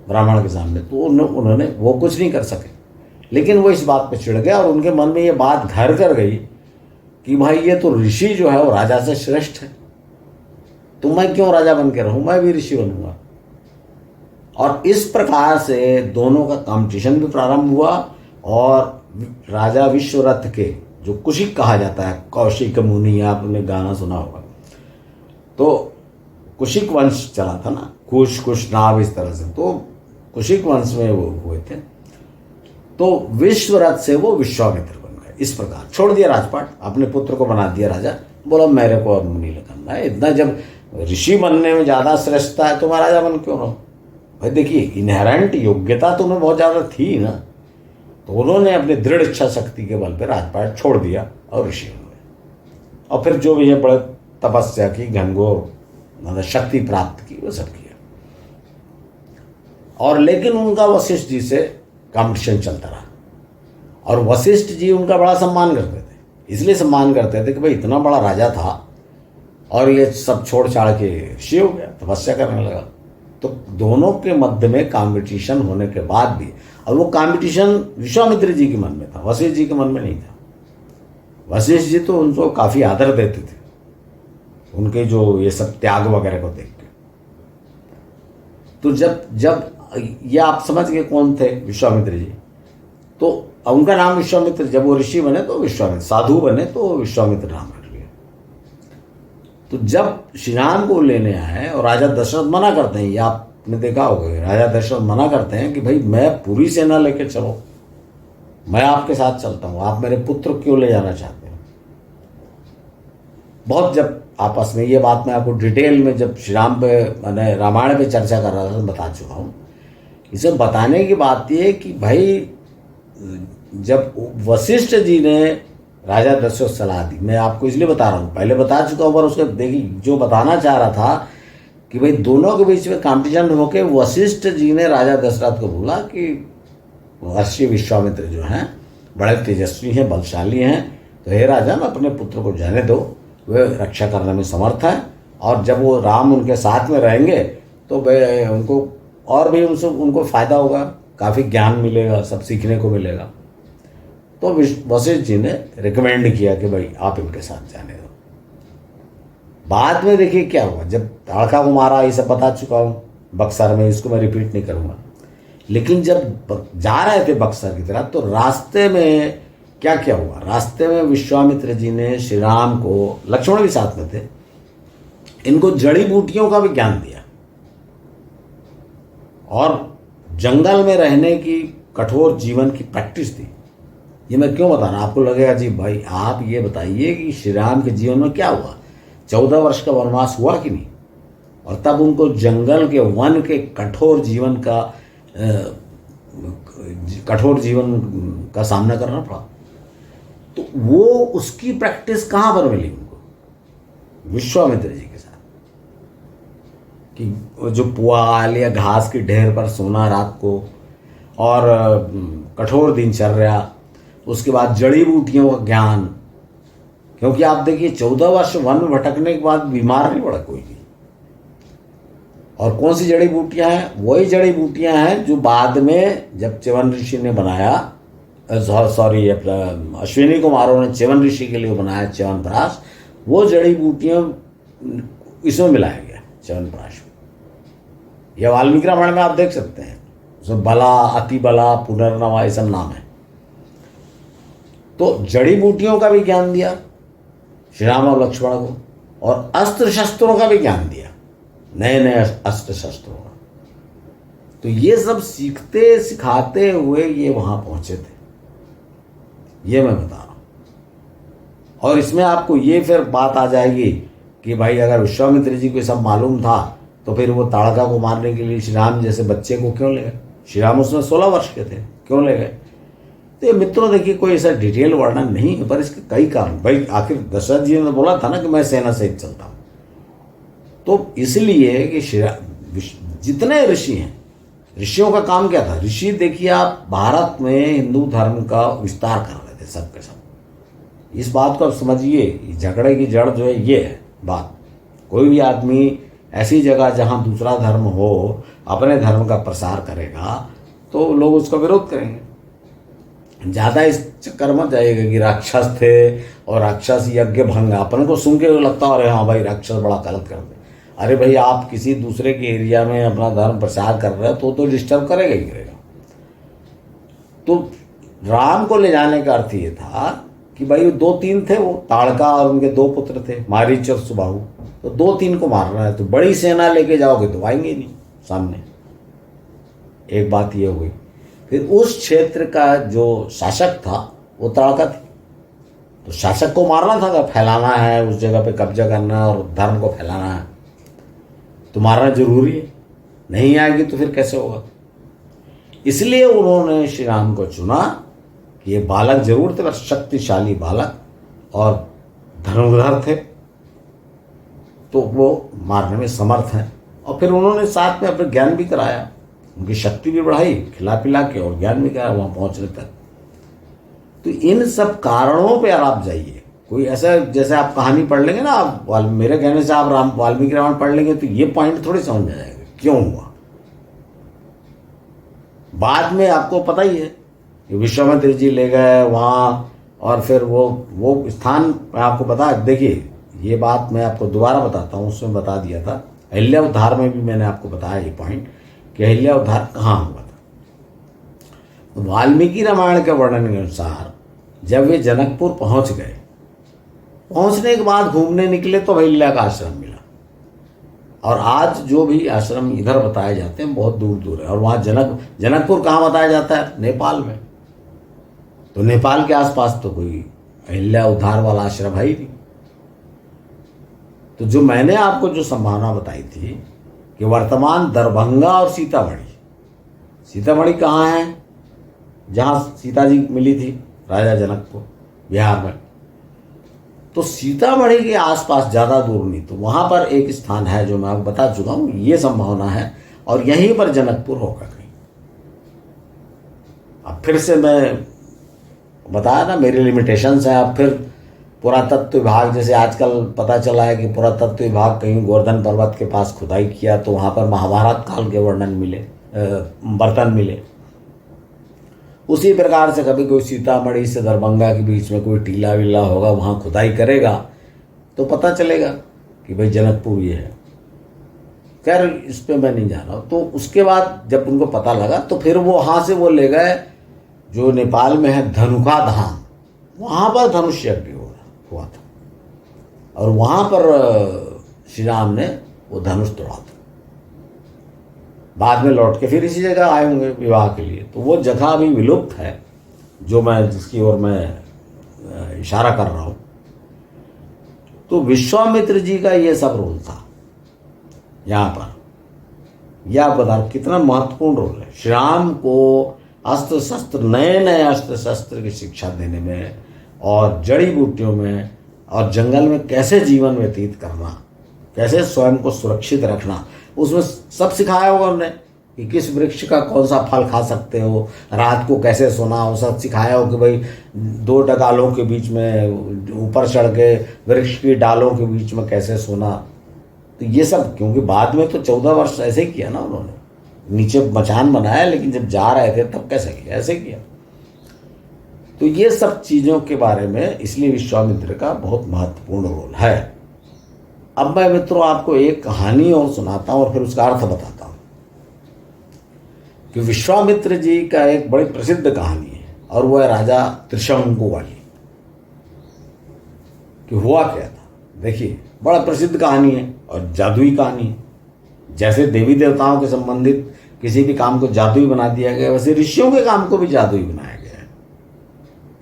ब्राह्मण के सामने, तो उन्होंने वो कुछ नहीं कर सके। लेकिन वो इस बात पे चिढ़ गया और उनके मन में ये बात घर कर गई कि भाई ये तो ऋषि जो है वो राजा से श्रेष्ठ है, तो मैं क्यों राजा बन के रहूं, मैं भी ऋषि बनूंगा। और इस प्रकार से दोनों का कंपटीशन भी प्रारंभ हुआ। और राजा विश्वरथ के, जो कुशिक कहा जाता है, कौशिक मुनि, आपने गाना सुना होगा, तो कुशिक वंश चला था ना, कुशनाभ, इस तरह से। तो कुशिक वंश में वो हुए थे। तो विश्वरथ से वो विश्वामित्र बन गए। इस प्रकार छोड़ दिया राजपाट, अपने पुत्र को बना दिया राजा। बोला मेरे को अब मुनि लगना है, इतना जब ऋषि बनने में ज़्यादा श्रेष्ठता है तो मैं राजा बन क्यों रहूं? भाई देखिए, इनहेरेंट योग्यता तो उन्हें बहुत ज़्यादा थी ना। तो उन्होंने अपनी दृढ़ इच्छा शक्ति के बल पर राजपाट छोड़ दिया और ऋषि बन गए। और फिर जो भी है बड़े तपस्या की, घनघोर मतलब शक्ति प्राप्त की, वो सब किया। और लेकिन उनका वशिष्ठ जी से कॉम्पिटिशन चलता रहा। और वशिष्ठ जी उनका बड़ा सम्मान करते थे। इसलिए सम्मान करते थे कि भाई इतना बड़ा राजा था और ये सब छोड़ छाड़ के ऋषि हो गया, तपस्या करने लगा। तो दोनों के मध्य में कॉम्पिटिशन होने के बाद भी, और वो कॉम्पिटिशन विश्वामित्र जी के मन में था, वशिष्ठ जी के मन में नहीं था। वशिष्ठ जी तो उनको काफ़ी आदर देते थे, उनके जो ये सब त्याग वगैरह को देख के। तो जब जब ये आप समझ गए कौन थे विश्वामित्र जी, तो उनका नाम विश्वामित्र, जब वो ऋषि बने तो विश्वामित्र, साधु बने तो विश्वामित्र नाम रख लिया। तो जब श्री राम को लेने आए और राजा दशरथ मना करते हैं, ये आपने देखा होगा, राजा दशरथ मना करते हैं कि भाई मैं पूरी सेना लेके चलो, मैं आपके साथ चलता हूँ, आप मेरे पुत्र क्यों ले जाना चाहते हो। बहुत जब आपस में ये बात मैं आपको डिटेल में जब श्री राम पे मैंने रामायण पे चर्चा कर रहा था तो बता चुका हूँ। इसे बताने की बात ये है कि भाई जब वशिष्ठ जी ने राजा दशरथ को सलाह दी, मैं आपको इसलिए बता रहा हूँ, पहले बता चुका हूँ पर उसके देखिए जो बताना चाह रहा था कि भाई दोनों के बीच में कॉम्पिटिशन होके वशिष्ठ जी ने राजा दशरथ को बोला कि महर्षि विश्वामित्र जो हैं बड़े तेजस्वी हैं, बलशाली हैं, तो हे राजन अपने पुत्र को जाने दो, वे रक्षा करने में समर्थ है, और जब वो राम उनके साथ में रहेंगे तो वे उनको और भी उनसे उनको फ़ायदा होगा, काफ़ी ज्ञान मिलेगा, सब सीखने को मिलेगा। तो वशिष्ठ जी ने रिकमेंड किया कि भाई आप इनके साथ जाने दो। बाद में देखिए क्या हुआ, जब ताड़का को मारा, ये सब बता चुका हूँ बक्सर में, इसको मैं रिपीट नहीं करूँगा। लेकिन जब जा रहे थे बक्सर की तरफ तो रास्ते में क्या क्या हुआ, रास्ते में विश्वामित्र जी ने श्री राम को, लक्ष्मण भी साथ में थे, इनको जड़ी बूटियों का भी ज्ञान दिया और जंगल में रहने की कठोर जीवन की प्रैक्टिस दी। ये मैं क्यों बता रहा हूँ, आपको लगेगा जी भाई आप ये बताइए कि श्री राम के जीवन में क्या हुआ, 14 वर्ष का वनवास हुआ कि नहीं, और तब उनको जंगल के वन के कठोर जीवन का सामना करना पड़ा। तो वो उसकी प्रैक्टिस कहाँ पर मिली उनको, विश्वामित्र जी के साथ, कि जो पुआल या घास की ढेर पर सोना रात को, और कठोर दिनचर्या, उसके बाद जड़ी बूटियों का ज्ञान। क्योंकि आप देखिए 14 वर्ष वन में भटकने के बाद बीमार नहीं पड़ा कोई भी। और कौन सी जड़ी बूटियां हैं, वही जड़ी बूटियां हैं जो बाद में जब च्यवन ऋषि ने बनाया, सॉरी अश्विनी कुमारों ने च्यवन ऋषि के लिए बनाया च्यवनप्राश, वो जड़ी बूटियां इसमें मिलाया गया च्यवनप्राश में। यह वाल्मीकि रामायण में आप देख सकते हैं, उसमें बला, अति बला, पुनर्नवा, ये सब नाम है। तो जड़ी बूटियों का भी ज्ञान दिया श्री राम और लक्ष्मण को, और अस्त्र शस्त्रों का भी ज्ञान दिया, नए नए अस्त्र शस्त्रों का। तो ये सब सीखते सिखाते हुए ये वहां पहुंचे थे, ये मैं बता रहा हूं। और इसमें आपको ये फिर बात आ जाएगी कि भाई अगर विश्वामित्र जी को सब मालूम था तो फिर वो ताड़का को मारने के लिए श्री राम जैसे बच्चे को क्यों ले गए। श्री राम उसमें 16 वर्ष के थे, क्यों ले गए। तो ये मित्रों देखिए कोई ऐसा डिटेल वर्णन नहीं है, पर इसके कई कारण, भाई आखिर दशरथ जी ने बोला था ना कि मैं सेना सहित चलता हूँ। तो इसलिए कि जितने ऋषि हैं, ऋषियों का काम क्या था, ऋषि देखिए आप भारत में हिंदू धर्म का विस्तार कर रहे थे सब के सब। इस बात को आप समझिए, झगड़े की जड़ जो है ये है बात। कोई भी आदमी ऐसी जगह जहाँ दूसरा धर्म हो अपने धर्म का प्रसार करेगा तो लोग उसका विरोध करेंगे। ज़्यादा इस चक्कर मत जाइएगा कि राक्षस थे और राक्षस यज्ञ भंग, अपन को सुन के लगता है अरे हाँ भाई राक्षस बड़ा गलत करते। अरे भाई आप किसी दूसरे के एरिया में अपना धर्म प्रचार कर रहे हो तो डिस्टर्ब करेगा ही करेगा। तो राम को ले जाने का अर्थ ये था कि भाई 2-3 थे, वो ताड़का और उनके 2 पुत्र थे, मारीच और सुबाहु। तो 2-3 को मारना है तो बड़ी सेना लेके जाओगे तो आएंगे ही नहीं सामने। एक बात ये हुई। फिर उस क्षेत्र का जो शासक था वो ताड़का थी, तो शासक को मारना था, फैलाना है, उस जगह पे कब्जा करना है और धर्म को फैलाना है, तो मारना जरूरी है। नहीं आएगी तो फिर कैसे होगा। इसलिए उन्होंने श्री राम को चुना कि ये बालक जरूर थे पर शक्तिशाली बालक और धनुर्धर थे, तो वो मारने में समर्थ हैं। और फिर उन्होंने साथ में अपने ज्ञान भी कराया, उनकी शक्ति भी बढ़ाई खिला पिला के, और ज्ञान भी कराया वहाँ पहुँचने तक। तो इन सब कारणों पे आप जाइए। कोई ऐसा जैसे आप कहानी पढ़ लेंगे ना, आप मेरे कहने से आप वाल्मीकि रामायण पढ़ लेंगे तो ये पॉइंट थोड़ी समझ में आएगा क्यों हुआ। बाद में आपको पता ही है कि विश्वामित्र जी ले गए वहाँ और फिर वो स्थान मैं आपको बता, देखिए ये बात मैं आपको दोबारा बताता हूँ, उसमें बता दिया था। अहिल्या उद्धार में भी मैंने आपको बताया ये पॉइंट कि अहिल्या उद्धार कहाँ हुआ था। तो वाल्मीकि रामायण के वर्णन के अनुसार जब वे जनकपुर पहुंच गए, पहुंचने के बाद घूमने निकले तो अहिल्या का आश्रम मिला। और आज जो भी आश्रम इधर बताए जाते हैं बहुत दूर दूर है। और वहाँ जनकपुर कहाँ बताया जाता है? नेपाल में। तो नेपाल के आसपास तो कोई अहिल्या उद्धार वाला आश्रम है ही नहीं। तो जो मैंने आपको जो संभावना बताई थी कि वर्तमान दरभंगा और सीतामढ़ी कहाँ है? जहाँ सीता जी मिली थी राजा जनक को, बिहार में। तो सीतामढ़ी के आसपास ज़्यादा दूर नहीं, तो वहाँ पर एक स्थान है जो मैं आपको बता चुका हूँ, ये संभावना है। और यहीं पर जनकपुर होगा कहीं। अब फिर से मैं बताया ना, मेरी लिमिटेशंस हैं। अब फिर पुरातत्व विभाग, जैसे आजकल पता चला है कि पुरातत्व विभाग कहीं गोवर्धन पर्वत के पास खुदाई किया तो वहाँ पर महाभारत काल के बर्तन मिले। उसी प्रकार से कभी कोई सीतामढ़ी से दरभंगा के बीच में कोई टीला वीला होगा, वहाँ खुदाई करेगा तो पता चलेगा कि भाई जनकपुर ये है। खैर इस पर मैं नहीं जा रहा हूँ। तो उसके बाद जब उनको पता लगा तो फिर वो वहाँ से वो ले गए जो नेपाल में है धनुका धाम, वहाँ पर धनुष यज्ञ हुआ था। और वहाँ पर श्री राम ने वो धनुष तोड़ा था। बाद में लौट के फिर इसी जगह आए होंगे विवाह के लिए। तो वो जगह अभी विलुप्त है जिसकी ओर मैं इशारा कर रहा हूँ। तो विश्वामित्र जी का ये सब रोल था यहाँ पर। यह बता कितना महत्वपूर्ण रोल है श्री राम को अस्त्र शस्त्र, नए नए अस्त्र शस्त्र की शिक्षा देने में, और जड़ी बूटियों में, और जंगल में कैसे जीवन व्यतीत करना, कैसे स्वयं को सुरक्षित रखना, उसमें सब सिखाया होगा उन्होंने कि किस वृक्ष का कौन सा फल खा सकते हो, रात को कैसे सोना, वो सब सिखाया हो कि भाई 2 डगालों के बीच में ऊपर चढ़ के वृक्ष की डालों के बीच में कैसे सोना। तो ये सब, क्योंकि बाद में तो 14 वर्ष ऐसे किया ना उन्होंने, नीचे मचान बनाया, लेकिन जब जा रहे थे तब कैसे किया? ऐसे किया। तो ये सब चीज़ों के बारे में इसलिए विश्वामित्र का बहुत महत्वपूर्ण रोल है। अब मैं मित्रों आपको एक कहानी और सुनाता हूँ और फिर उसका अर्थ बताता हूँ कि विश्वामित्र जी का एक बड़ी प्रसिद्ध कहानी है, और वो है राजा त्रिशंकु वाली। कि हुआ क्या था, देखिए बड़ा प्रसिद्ध कहानी है और जादुई कहानी है। जैसे देवी देवताओं के संबंधित किसी भी काम को जादुई बना दिया गया, वैसे ऋषियों के काम को भी जादुई बनाया गया है।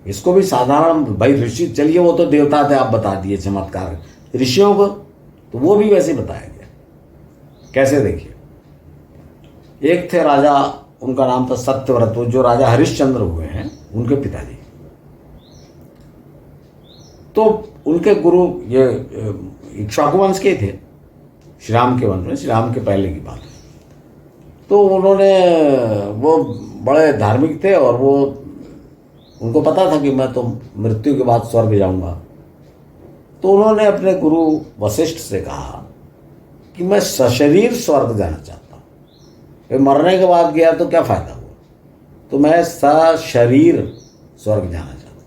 इसको भी साधारण, भाई ऋषि, चलिए वो तो देवता थे, आप बता दिए चमत्कार, ऋषियों को तो वो भी वैसे बताया गया। कैसे? देखिए, एक थे राजा, उनका नाम था सत्यव्रत, वो जो राजा हरिश्चंद्र हुए हैं उनके पिताजी। तो उनके गुरु ये इक्ष्वाकु वंश के थे, श्री राम के वंश में, श्री राम के पहले की बात है। तो वो बड़े धार्मिक थे और वो, उनको पता था कि मैं तो मृत्यु के बाद स्वर्ग जाऊंगा। तो उन्होंने अपने गुरु वशिष्ठ से कहा कि मैं सशरीर स्वर्ग जाना चाहता हूँ। मरने के बाद गया तो क्या फायदा हुआ, तो मैं सशरीर स्वर्ग जाना चाहता हूँ।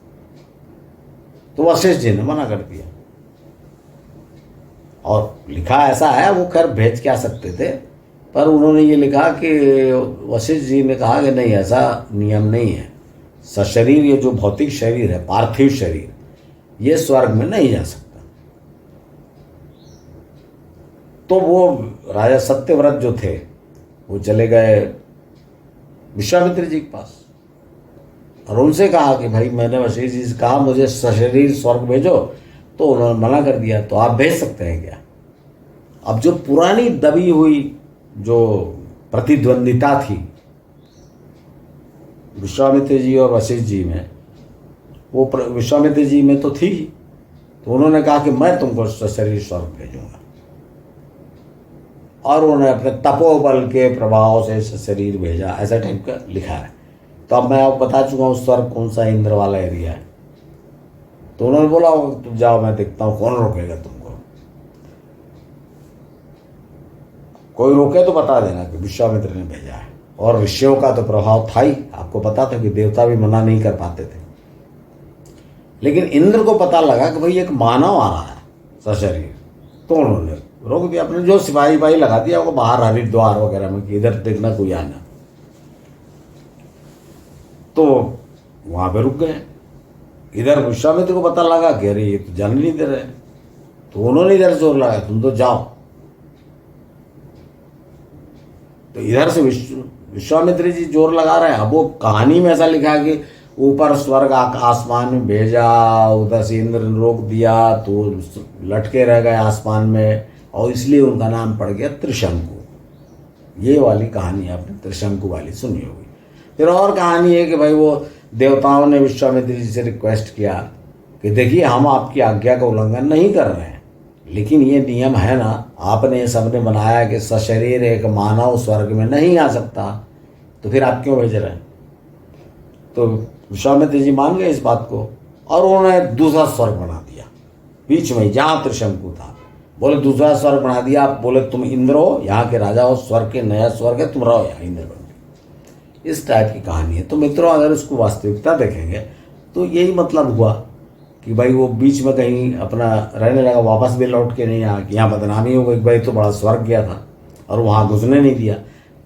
तो वशिष्ठ जी ने मना कर दिया। और लिखा ऐसा है, वो खैर भेज के आ सकते थे, पर उन्होंने ये लिखा कि वशिष्ठ जी ने कहा कि नहीं, ऐसा नियम नहीं है। सशरीर, ये जो भौतिक शरीर है, पार्थिव शरीर, ये स्वर्ग में नहीं जा सकता। तो वो राजा सत्यव्रत जो थे वो चले गए विश्वामित्र जी के पास और उनसे कहा कि भाई मैंने वशिष्ठ जी से कहा मुझे सशरीर स्वर्ग भेजो, तो उन्होंने मना कर दिया। तो आप भेज सकते हैं क्या? अब जो पुरानी दबी हुई जो प्रतिद्वंदिता थी विश्वामित्र जी और वशिष्ठ जी में, वो विश्वामित्र जी में तो थी। तो उन्होंने कहा कि मैं तुमको सशरीर स्वर्ग भेजूंगा, और उन्होंने अपने तपोबल के प्रभाव से सशरीर भेजा, ऐसा टाइप का लिखा है। तो अब मैं आपको बता चुका हूँ स्वर्ग कौन सा इंद्र वाला एरिया है। तो उन्होंने बोला तुम जाओ, मैं देखता हूँ कौन रोकेगा तुमको। कोई रोके तो बता देना कि विश्वामित्र ने भेजा है। और ऋषियों का तो प्रभाव था ही, आपको पता था कि देवता भी मना नहीं कर पाते थे। लेकिन इंद्र को पता लगा कि भाई एक मानव आ रहा है सशरीर, तो उन्होंने रोक दिया, अपने जो सिपाही भाई लगा दिया वो बाहर हरिद्वार वगैरह में कि इधर देखना कोई आना। तो वहां पे रुक गए। इधर विश्वामित्र को पता लगा कि अरे ये तो जाने नहीं दे रहे, तो उन्होंने इधर जोर लगाया तुम तो जाओ। तो इधर से विश्वामित्र जी जोर लगा रहे हैं। अब वो कहानी में ऐसा लिखा है कि ऊपर स्वर्ग आसमान में भेजा, उधर से इंद्र ने रोक दिया तो लटके रह गए आसमान में, और इसलिए उनका नाम पड़ गया त्रिशंकु। ये वाली कहानी आपने त्रिशंकु वाली सुनी होगी। फिर और कहानी है कि भाई वो देवताओं ने विश्वामित्र जी से रिक्वेस्ट किया कि देखिए हम आपकी आज्ञा का उल्लंघन नहीं कर रहे हैं, लेकिन ये नियम है ना, आपने सबने बनाया कि सशरीर एक मानव स्वर्ग में नहीं आ सकता, तो फिर आप क्यों भेज रहे हैं। तो विश्वामित्र जी मान गए इस बात को, और उन्होंने दूसरा स्वर्ग बना दिया बीच में जहाँ त्रिशंकु था। बोले दूसरा स्वर्ग बना दिया, आप बोले तुम इंद्र हो, यहाँ के राजा हो, स्वर्ग के नया स्वर्ग है, तुम रहो यहाँ इंद्र बन के। इस टाइप की कहानी है। तो मित्रों अगर इसको वास्तविकता देखेंगे तो यही मतलब हुआ कि भाई वो बीच में कहीं अपना रहने लगा, वापस भी लौट के नहीं आया कि यहाँ बदनामी हो गई, भाई तो बड़ा स्वर्ग गया था और वहाँ घुसने नहीं दिया,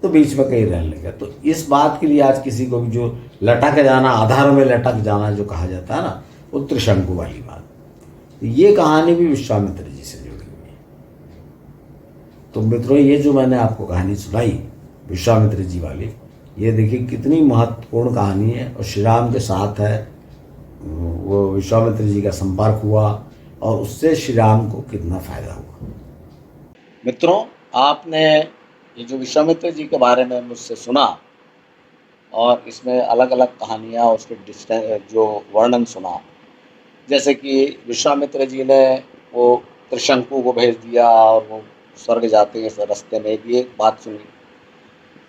तो बीच में कहीं रहने लगा। तो इस बात के लिए आज किसी को भी जो लटक जाना, आधार में लटक जाना जो कहा जाता है ना, वो त्रिशंकु वाली बात। तो ये कहानी भी विश्वामित्र जी से जुड़ी हुई है। तो मित्रों ये जो मैंने आपको कहानी सुनाई विश्वामित्र जी वाली, ये देखिए कितनी महत्वपूर्ण कहानी है, और श्री राम के साथ है, वो विश्वामित्र जी का संपर्क हुआ और उससे श्री राम को कितना फायदा हुआ। मित्रों आपने ये जो विश्वामित्र जी के बारे में मुझसे सुना और इसमें अलग अलग कहानियाँ उसके जो वर्णन सुना, जैसे कि विश्वामित्र जी ने वो त्रिशंकु को भेज दिया और वो स्वर्ग जाते हैं रास्ते में, भी एक बात सुनी।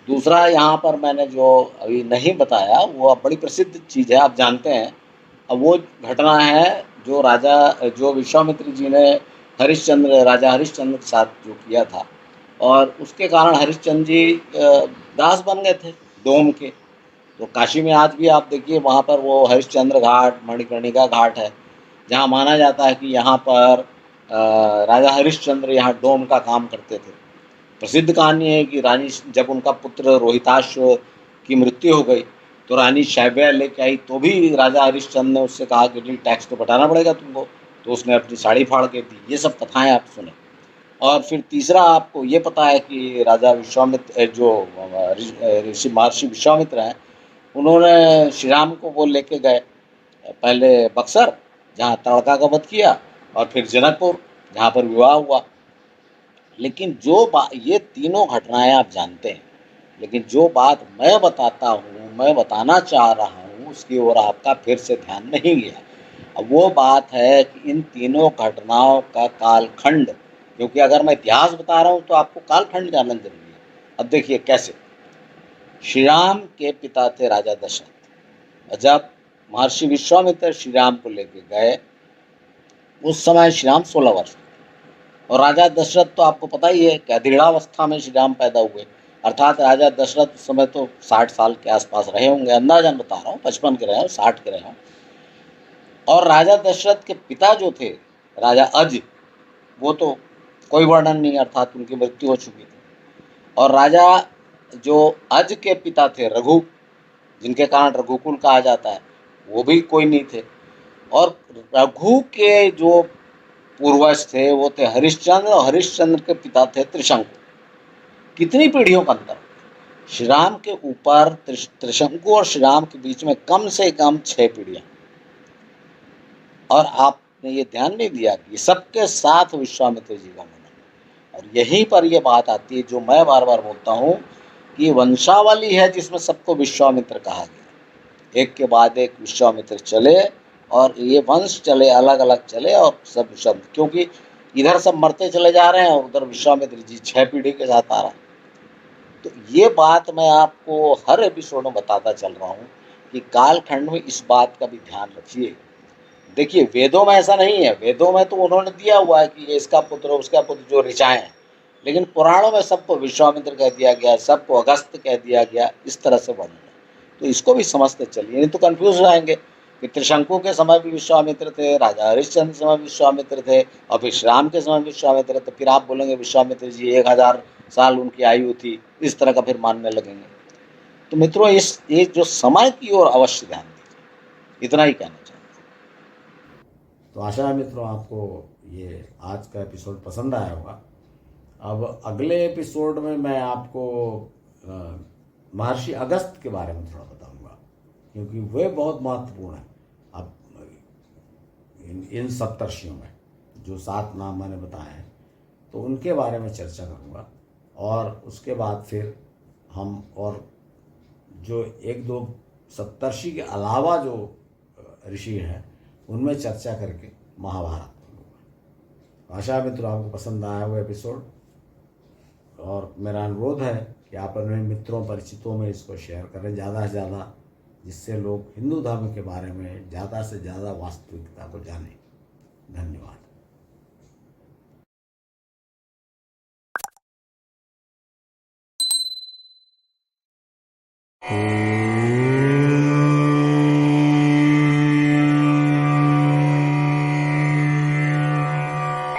दूसरा यहाँ पर मैंने जो अभी नहीं बताया वो बड़ी प्रसिद्ध चीज़ है, आप जानते हैं। अब वो घटना है जो विश्वामित्र जी ने राजा हरिश्चंद्र के साथ जो किया था, और उसके कारण हरिश्चंद्र जी दास बन गए थे डोम के। तो काशी में आज भी आप देखिए वहाँ पर वो हरिश्चंद्र घाट, मणिकर्णिका घाट है, जहाँ माना जाता है कि यहाँ पर राजा हरिश्चंद्र यहाँ डोम का काम करते थे। प्रसिद्ध कहानी है कि रानी जब उनका पुत्र रोहिताश्व की मृत्यु हो गई तो रानी शैब्या लेके आई, तो भी राजा हरिश्चंद्र ने उससे कहा कि टैक्स तो बटाना पड़ेगा तुमको, तो उसने अपनी साड़ी फाड़ के दी। ये सब कथाएं आप सुने। और फिर तीसरा आपको ये पता है कि राजा विश्वामित्र जो ऋषि महर्षि विश्वामित्र हैं, उन्होंने श्री राम को वो लेके गए पहले बक्सर जहाँ ताड़का का वध किया, और फिर जनकपुर जहाँ पर विवाह हुआ। लेकिन ये तीनों घटनाएं आप जानते हैं, लेकिन जो बात मैं बताता हूँ, मैं बताना चाह रहा हूँ, उसकी ओर आपका फिर से ध्यान नहीं गया। अब वो बात है कि इन तीनों घटनाओं का कालखंड, क्योंकि अगर मैं इतिहास बता रहा हूँ तो आपको कालखंड जानना जरूरी है। अब देखिए कैसे। श्री राम के पिता थे राजा दशरथ। जब महर्षि विश्वामित्र श्री राम को लेके गए, उस समय श्री राम 16 वर्ष, और राजा दशरथ तो आपको पता ही है कि अधेड़ावस्था में श्री राम पैदा हुए, अर्थात राजा दशरथ उस समय तो 60 साल के आसपास रहे होंगे, अंदाजन बता रहा हूँ, 55 के रहे हों, 60 के रहे हों। और राजा दशरथ के पिता जो थे राजा अज, वो तो कोई वर्णन नहीं, अर्थात उनकी मृत्यु हो चुकी थी। और राजा जो अज के पिता थे रघु, जिनके कारण रघुकुल कहा जाता है, वो भी कोई नहीं थे। और रघु के जो पूर्वज थे वो थे हरिश्चंद्र, और हरिश्चंद्र के पिता थे त्रिशंकु। कितनी पीढ़ियों का अंतर। श्री राम के ऊपर त्रिशंकु और श्री राम के बीच में कम से कम 6 पीढ़ियां। और आपने ये ध्यान नहीं दिया कि सबके साथ विश्वामित्र जी का मिलन। और यहीं पर ये बात आती है जो मैं बार बार बोलता हूँ कि वंशावली है जिसमें सबको विश्वामित्र कहा गया। एक के बाद एक विश्वामित्र चले, और ये वंश चले, अलग अलग चले, और सब शब्द, क्योंकि इधर सब मरते चले जा रहे हैं और उधर विश्वामित्र जी 6 पीढ़ी के साथ आ रहा है। तो ये बात मैं आपको हर एपिसोड में बताता चल रहा हूँ कि कालखंड में इस बात का भी ध्यान रखिए। देखिए वेदों में ऐसा नहीं है, वेदों में तो उन्होंने दिया हुआ है कि ये इसका पुत्र उसका पुत्र जो ऋचाएँ हैं, लेकिन पुराणों में सबको विश्वामित्र कह दिया गया, सबको अगस्त कह दिया गया, इस तरह से वर्णन है। तो इसको भी समझते चलिए, नहीं तो कंफ्यूज हो जाएंगे। कि त्रिशंकु के समय भी विश्वामित्र थे, राजा हरिश्चंद्र के समय विश्वामित्र थे, और फिर श्री राम के समय विश्वामित्र थे। फिर आप बोलेंगे विश्वामित्र जी 1000 साल उनकी आयु थी, इस तरह का फिर मानने लगेंगे। तो मित्रों, इस ये जो समय की ओर अवश्य ध्यान दीजिए, इतना ही कहना चाहूँगा। तो आशा है मित्रों आपको ये आज का एपिसोड पसंद आया होगा। अब अगले एपिसोड में मैं आपको महर्षि अगस्त के बारे में थोड़ा बताऊंगा, क्योंकि वे बहुत महत्वपूर्ण है। अब इन सप्तर्षियों में जो 7 नाम मैंने बताए हैं, तो उनके बारे में चर्चा करूंगा। और उसके बाद फिर हम और जो 1-2 सप्तर्षि के अलावा जो ऋषि हैं उनमें चर्चा करके महाभारत पढ़ूंगा। आशा है मित्रों आपको पसंद आया हुआ एपिसोड, और मेरा अनुरोध है कि आप अपने मित्रों परिचितों में इसको शेयर करें ज़्यादा से ज़्यादा, जिससे लोग हिंदू धर्म के बारे में ज़्यादा से ज़्यादा वास्तविकता को जानें। धन्यवाद।